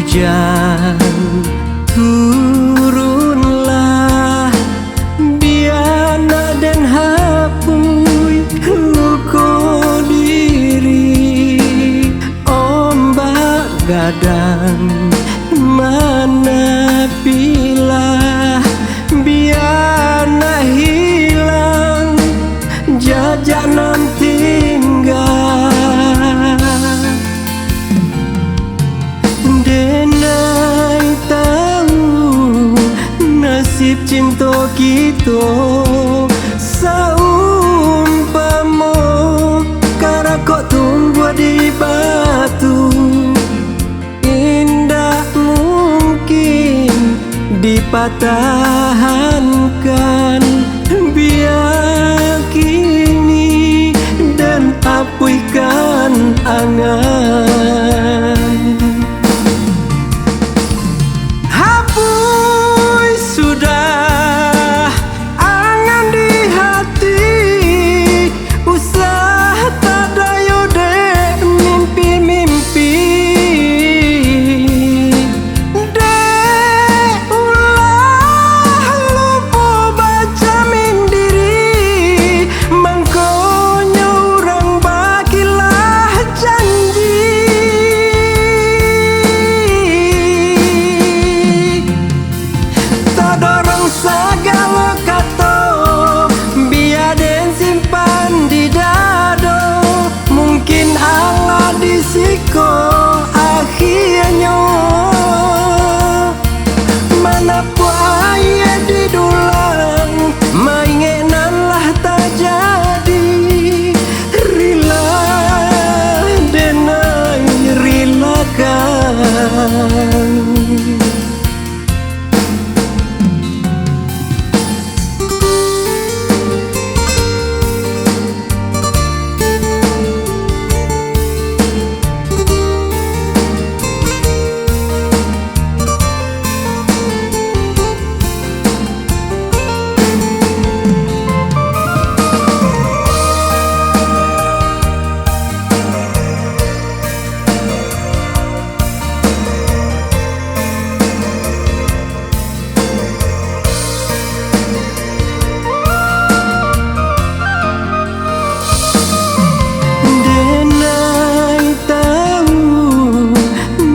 hujan, turunlah biana dan hapui luka diri. Ombak gadang mana pilah biana hilang jejak nan tinggal. Denai tahu nasib cinta kita saumpama karakok tumbuh di batu, indah mungkin dipatahkan. Biar kini dan apuikan angan. Hapus sudah angan di hati, usah tak dayo dek mimpi-mimpi. Dek ulah lupa baca mindiri, mangkonya orang bagilah janji. Tak dorong segala kata, biar den simpan di dada. Mungkin Allah disiko akhirnya mana pun ayat didulang, maingenanlah tak jadi. Rila denai rilakan.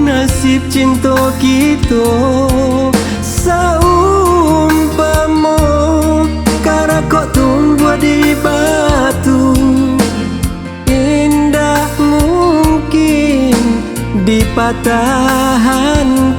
Nasib cinta kita saumpama karakok tumbuh di batu, indah mungkin dipatahkan.